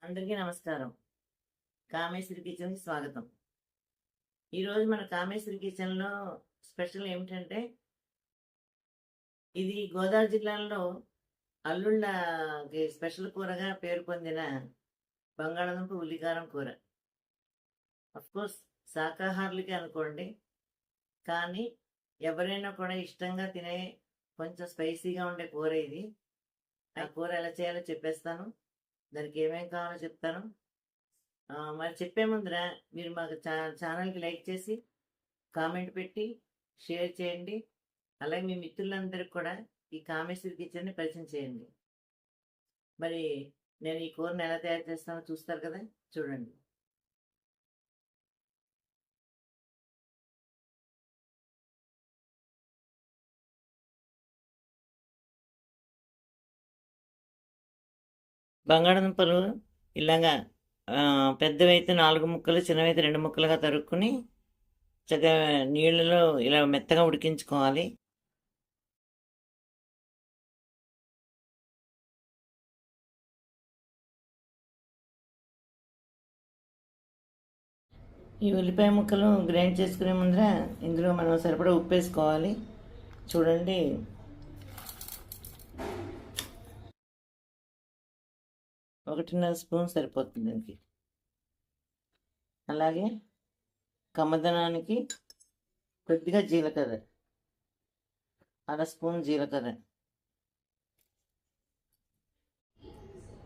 అందరికీ నమస్కారం. కామేశ్వరి కిచెన్‌కి స్వాగతం. ఈరోజు మన కామేశ్వరి కిచెన్‌లో స్పెషల్ ఏమిటంటే, ఇది గోదావరి జిల్లాలో అల్లుళ్ళకి స్పెషల్ కూరగా పేరు పొందిన బంగాళాదుంప ఉల్లికారం కూర. అఫ్‌కోర్స్ శాకాహారులకే అనుకోండి. కానీ ఎవరైనా కూడా ఇష్టంగా తినే కొంచెం స్పైసీగా ఉండే కూర ఇది. ఆ కూర ఎలా చేయాలో చెప్పేస్తాను. దానికి ఏమేం కావాలో చెప్తాను. మరి చెప్పే ముందర మీరు మాకు ఛానల్‌కి లైక్ చేసి, కామెంట్ పెట్టి, షేర్ చేయండి. అలాగే మీ మిత్రులందరికి కూడా ఈ కామేశ్వరి కిచెన్‌ని పరిచయం చేయండి. మరి నేను ఈ కూరని ఎలా తయారు చేస్తానో చూస్తారు కదా! చూడండి. బంగాళాదుంపలు ఇలాగా పెద్దవైతే 4 ముక్కలు, చిన్నవైతే 2 ముక్కలుగా తరుక్కుని చక్కగా నీళ్ళలో ఇలా మెత్తగా ఉడికించుకోవాలి. ఈ ఉల్లిపాయ ముక్కలు గ్రైండ్ చేసుకునే ముందర ఇందులో మనం సరిపడా ఉప్పు వేసుకోవాలి. చూడండి, 1.5 స్పూన్ సరిపోతుంది దీనికి. అలాగే కమ్మదనానికి కొద్దిగా జీలకర్ర, 1/2 స్పూన్ జీలకర్ర,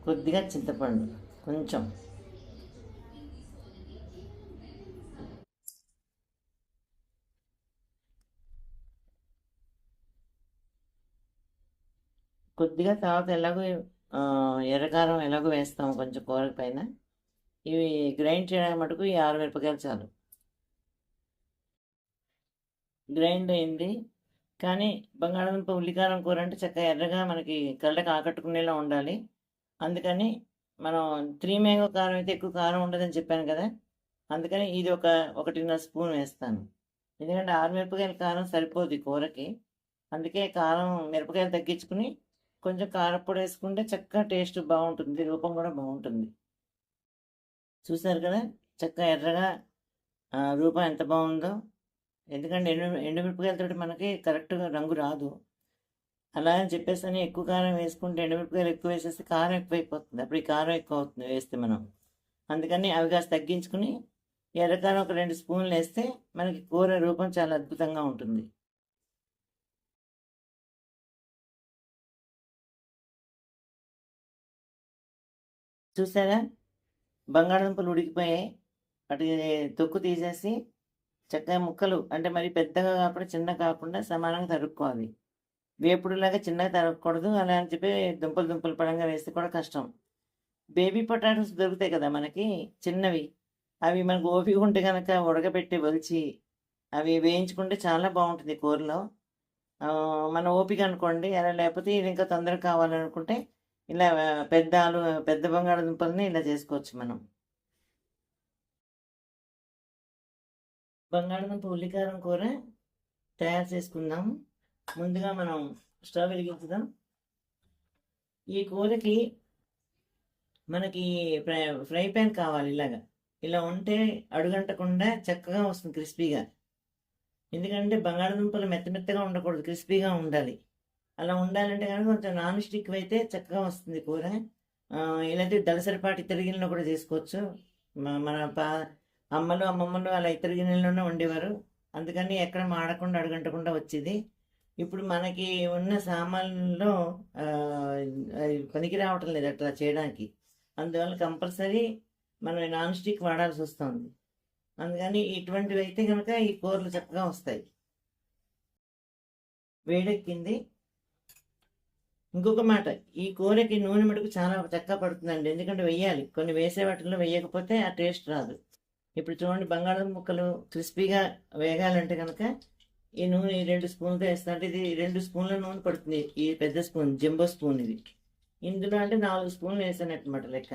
కొద్దిగా చింతపండు, కొంచెం కొద్దిగా తర్వాత ఎలాగో ఎర్రకారం ఎలాగో వేస్తాం కొంచెం కూర పైన. ఇవి గ్రైండ్ చేయడానికి మటుకు ఈ 6 మిరపకాయలు చాలు. గ్రైండ్ అయింది. కానీ బంగాళాదుంప ఉల్లికారం కూర అంటే చక్కగా ఎర్రగా మనకి కళ్ళకి ఆకట్టుకునేలా ఉండాలి. అందుకని మనం 3 మ్యాంగో కారం అయితే ఎక్కువ కారం ఉండదని చెప్పాను కదా! అందుకని ఇది 1.5 స్పూన్ వేస్తాను. ఎందుకంటే 6 మిరపకాయల కారం సరిపోదు ఈ కూరకి. అందుకే కారం మిరపకాయలు తగ్గించుకుని కొంచెం కారప్పొడి వేసుకుంటే చక్కగా టేస్ట్ బాగుంటుంది, రూపం కూడా బాగుంటుంది. చూసారు కదా చక్కగా ఎర్రగా రూపం ఎంత బాగుందో. ఎందుకంటే ఎండుమిరపకాయలతో మనకి కరెక్ట్గా రంగు రాదు. అలా అని చెప్పేసి అని ఎక్కువ కారం వేసుకుంటే ఎండుమిరపకాయలు ఎక్కువ వేసేస్తే కారం ఎక్కువైపోతుంది. అప్పుడు ఈ కారం ఎక్కువ అవుతుంది వేస్తే మనం. అందుకని అవి కాస్త తగ్గించుకుని ఎర్రకారం 2 స్పూన్లు వేస్తే మనకి కూర రూపం చాలా అద్భుతంగా ఉంటుంది. చూసారా, బంగాళదుంపలు ఉడికిపోయాయి. వాటి తొక్కు తీసేసి చక్కగా ముక్కలు అంటే మరి పెద్దగా కాకుండా చిన్నగా కాకుండా సమానంగా తరుక్కోవాలి. వేపుడులాగా చిన్నగా తరగకూడదు. అలా అని చెప్పి దుంపలు పడంగా వేస్తే కూడా కష్టం. బేబీ పొటాటోస్ దొరుకుతాయి కదా మనకి, చిన్నవి. అవి మనకు ఓపిక ఉంటే కనుక ఉడకబెట్టి ఒలిచి అవి వేయించుకుంటే చాలా బాగుంటుంది కూరలో. మన ఓపిక అనుకోండి. అలా లేకపోతే ఇది ఇంకా తొందరగా కావాలనుకుంటే ఇలా పెద్ద బంగాళదుంపల్ని ఇలా చేసుకోవచ్చు మనం. బంగాళదుంప ఉల్లికారం కూర తయారు చేసుకుందాం. ముందుగా మనం స్టవ్ వెలిగించుదాం. ఈ కూరకి మనకి ఫ్రై ప్యాన్ కావాలి. ఇలా ఉంటే అడుగంటకుండా చక్కగా వస్తుంది క్రిస్పీగా. ఎందుకంటే బంగాళదుంపలు మెత్తగా ఉండకూడదు, క్రిస్పీగా ఉండాలి. అలా ఉండాలంటే కనుక కొంచెం నాన్ స్టిక్ అయితే చక్కగా వస్తుంది కూర. ఇలాంటి దలసరిపాటి ఇత్తడి గిన్నెలో కూడా చేసుకోవచ్చు. మన అమ్మలు అమ్మమ్మలు అలా ఇత్తడి గిన్నెలోనే వండేవారు. అందుకని ఎక్కడ మాడకుండా అడుగంటకుండా వచ్చేది. ఇప్పుడు మనకి ఉన్న సామాన్లలో అది పనికి రావటం లేదు అట్లా చేయడానికి. అందువల్ల కంపల్సరీ మనం నాన్ స్టిక్ వాడాల్సి వస్తుంది. అందుకని ఇటువంటివి అయితే కనుక ఈ కూరలు చక్కగా వస్తాయి. వేడెక్కింది. ఇంకొక మాట, ఈ కూరకి నూనె మటుకు చాలా చక్కగా పడుతుందండి. ఎందుకంటే వెయ్యాలి, కొన్ని వేసే వాటిల్లో వేయకపోతే ఆ టేస్ట్ రాదు. ఇప్పుడు చూడండి, బంగాళదుంప ముక్కలు క్రిస్పీగా వేగాలంటే కనుక ఈ నూనె 2 స్పూన్లతో వేస్తుంటే ఇది 2 స్పూన్ల నూనె పడుతుంది. ఈ పెద్ద స్పూన్, జంబో స్పూన్ ఇది. ఇందులో అంటే 4 స్పూన్లు వేసానమాట లెక్క.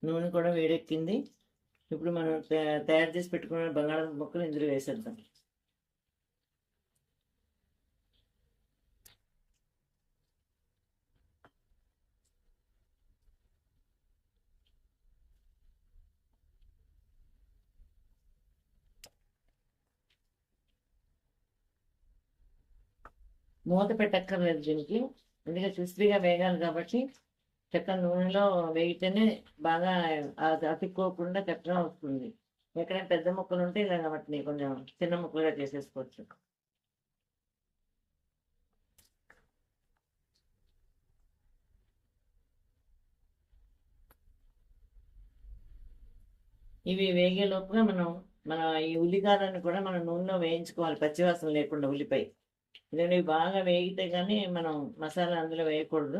నూనె కూడా వేడెక్కింది. ఇప్పుడు మనం తయారు చేసి పెట్టుకున్న బంగాళదుంప ముక్కలు ఇందులో వేసేద్దాం. మూత పెట్టక్కర్లేదు దీనికి, ఎందుకంటే క్రిస్పీగా వేగాలి కాబట్టి చక్కగా నూనెలో వేగితేనే బాగా అతుక్కోకుండా చక్కగా వస్తుంది. ఎక్కడైనా పెద్ద ముక్కలు ఉంటే ఇలా వాటిని కొంచెం చిన్న ముక్కలుగా చేసేసుకోవచ్చు. ఇవి వేగే లోపుగా మన ఈ ఉల్లికారాన్ని కూడా మనం నూనెలో వేయించుకోవాలి, పచ్చివాసన లేకుండా ఉల్లిపాయ. ఎందుకంటే ఇవి బాగా వేగితే కానీ మనం మసాలా అందులో వేయకూడదు,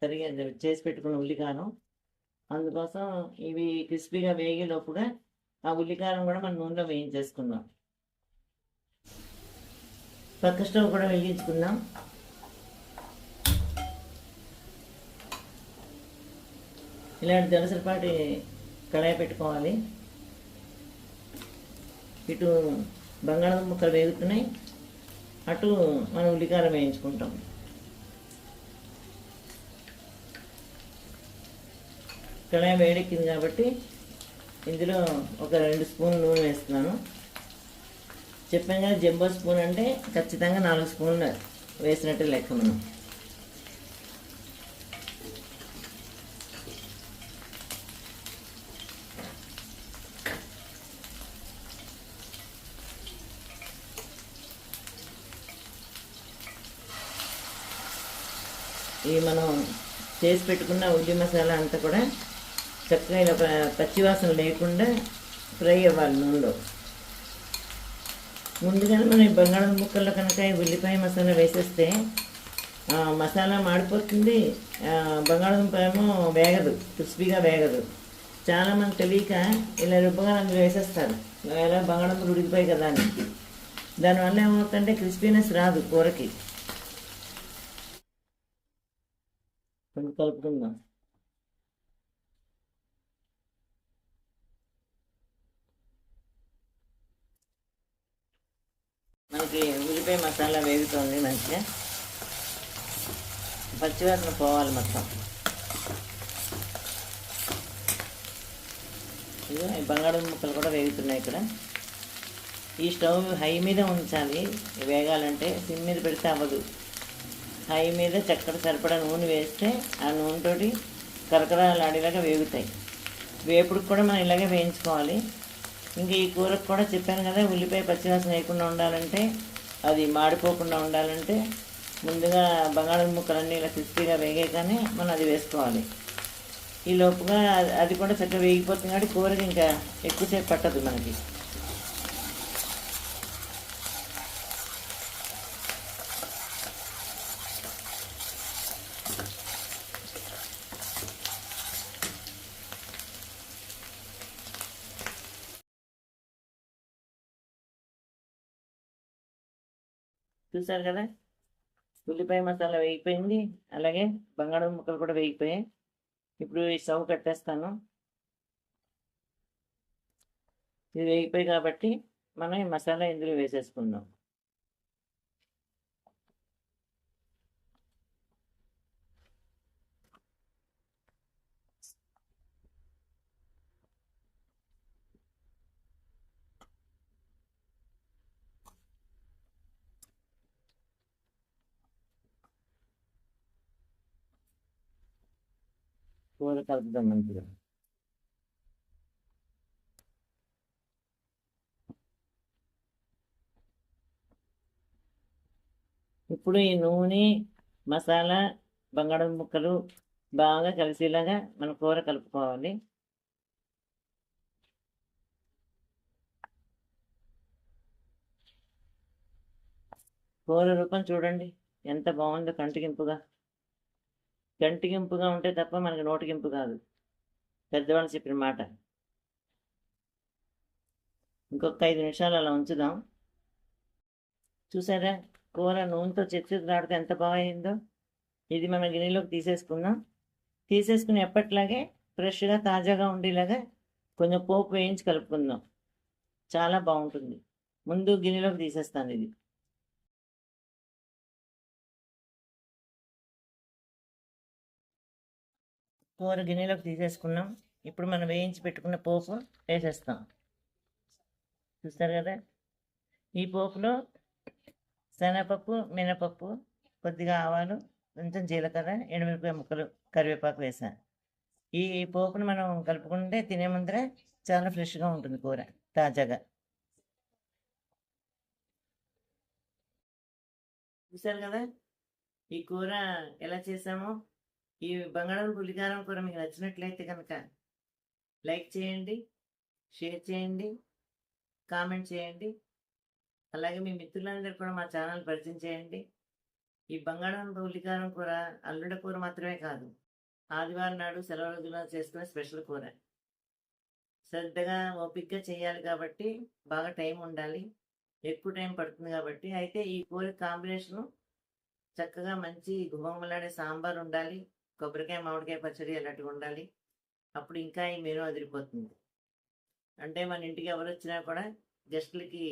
తరిగి చేసి పెట్టుకున్న ఉల్లికారం. అందుకోసం ఇవి క్రిస్పీగా వేగే లోపుగా ఆ ఉల్లికారం కూడా మనం నూనెలో వేయించేసుకుందాం. పక్క స్టవ్ కూడా వెలిగించుకుందాం. ఇలాంటి దలసరిపాటి కడాయి పెట్టుకోవాలి. ఇటు బంగాళదుంప ముక్కలు వేగుతున్నాయి, అటు మనం ఉల్లికారం వేయించుకుంటాం. కడాయి వేడెక్కింది కాబట్టి ఇందులో ఒక 2 స్పూన్లు నూనె వేస్తున్నాను. చెప్పాం కదా, జంబో స్పూన్ అంటే ఖచ్చితంగా 4 స్పూన్లు వేసినట్టు లెక్క. మనం ఈ మనం చేసి పెట్టుకున్న ఉల్లి మసాలా అంతా కూడా చక్కగా ఇలా పచ్చివాసన లేకుండా ఫ్రై అవ్వాలి నూనెలో. ముందుగానే మనం బంగాళదుంప ముక్కల్లో కనుక ఉల్లిపాయ మసాలా వేసేస్తే మసాలా మాడిపోతుంది, బంగాళదుంప ఏమో వేగదు, క్రిస్పీగా వేగదు. చాలామంది తెలియక ఇలా రుబ్బగా అందులో వేసేస్తారు, ఎలా బంగాళదుంపలు ఉడికిపోయి కదా అని. దానివల్ల ఏమవుతుందంటే క్రిస్పీనెస్ రాదు కూరకి. కొంచెం కలుపుకుందాం. మనకి ఉల్లిపాయ మసాలా వేగుతుంది మంచిగా, పచ్చివాసన పోవాలి మొత్తం. ఇదిగో బంగాళదుంప ముక్కలు కూడా వేగుతున్నాయి ఇక్కడ. ఈ స్టవ్ హై మీద ఉంచాలి వేగాలంటే, సిమ్ మీద పెడితే అవ్వదు. హై మీద చక్కటి సరిపడా నూనె వేస్తే ఆ నూనెతోటి కరకరాలాడేలాగా వేగుతాయి. వేపుడుకు కూడా మనం ఇలాగే వేయించుకోవాలి. ఇంకా ఈ కూరకు కూడా చెప్పాను కదా, ఉల్లిపాయ పచ్చివాసన వేయకుండా ఉండాలంటే, అది మాడిపోకుండా ఉండాలంటే ముందుగా బంగాళదుంప ముక్కలన్నీ ఇలా క్రిస్పీగా వేగాకనే మనం అది వేసుకోవాలి. ఈ లోపుగా అది కూడా చక్కగా వేగిపోతుంది కాబట్టి కూరకి ఇంకా ఎక్కువసేపు పట్టదు మనకి. చూసారు కదా, ఉల్లిపాయ మసాలా వేగిపోయింది, అలాగే బంగాళదుంప ముక్కలు కూడా వేగిపోయాయి. ఇప్పుడు ఈ స్టవ్ కట్టేస్తాను. ఇది వేగిపోయి కాబట్టి మనం ఈ మసాలా ఇందులో వేసేసుకుందాం. కూర కలుపుదాం మంచిగా. ఇప్పుడు ఈ నూనె, మసాలా, బంగాళదుంప ముక్కలు బాగా కలిసేలాగా మన కూర కలుపుకోవాలి. కూర రూపం చూడండి ఎంత బాగుందో, కంటికింపుగా. కంటికింపుగా ఉంటే తప్ప మనకి నోటికింపు కాదు, పెద్దవాళ్ళు చెప్పిన మాట. ఇంకొక 5 నిమిషాలు అలా ఉంచుదాం. చూసారా, కూర నూనెతో చెత్తులాడితే ఎంత బాగైందో. ఇది మన గిన్నెలోకి తీసేసుకుందాం. తీసేసుకుని ఎప్పట్లాగే ఫ్రెష్గా తాజాగా ఉండేలాగా కొంచెం పోపు వేయించి కలుపుకుందాం, చాలా బాగుంటుంది. ముందు గిన్నెలోకి తీసేస్తాను ఇది. కూర గిన్నెలోకి తీసేసుకున్నాం. ఇప్పుడు మనం వేయించి పెట్టుకున్న పోపు వేసేస్తాం. చూస్తారు కదా, ఈ పోపులో శనగపప్పు, మినపప్పు, కొద్దిగా ఆవాలు, కొంచెం జీలకర్ర, ఎండుమిరపకాయ ముక్కలు, కరివేపాకు వేసాను. ఈ పోపుని మనం కలుపుకుంటే తినే ముందర చాలా ఫ్రెష్గా ఉంటుంది కూర, తాజాగా. చూసారు కదా ఈ కూర ఎలా చేసామో. ఈ బంగాళదుంప పులికారం కూర మీకు నచ్చినట్లయితే కనుక లైక్ చేయండి, షేర్ చేయండి, కామెంట్ చేయండి. అలాగే మీ మిత్రులందరూ కూడా మా ఛానల్ పరిచయం చేయండి. ఈ బంగాళదుంప ఉల్లికారం కూర అల్లుడ కూర మాత్రమే కాదు, ఆదివారం నాడు సెలవు రోజుల్లో చేసుకునే స్పెషల్ కూర. శ్రద్ధగా ఓపికగా చేయాలి కాబట్టి బాగా టైం ఉండాలి, ఎక్కువ టైం పడుతుంది కాబట్టి. అయితే ఈ కూర కాంబినేషను చక్కగా మంచి గుమగుమలాడే సాంబార్ ఉండాలి, కొబ్బరికాయ మామిడికాయ పచ్చడి అలాంటివి ఉండాలి. అప్పుడు ఇంకా ఈ మెనూ అదిరిపోతుంది. అంటే మన ఇంటికి ఎవరు వచ్చినా కూడా గెస్టులకి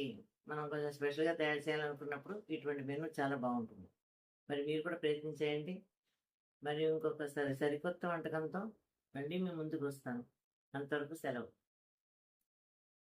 మనం కొంచెం స్పెషల్గా తయారు చేయాలనుకున్నప్పుడు ఇటువంటి మెనూ చాలా బాగుంటుంది. మరి మీరు కూడా ప్రయత్నించేయండి. మరి ఇంకొకసారి సరికొత్త వంటకంతో మళ్ళీ మీ ముందుకు వస్తాను. అంతవరకు సెలవు.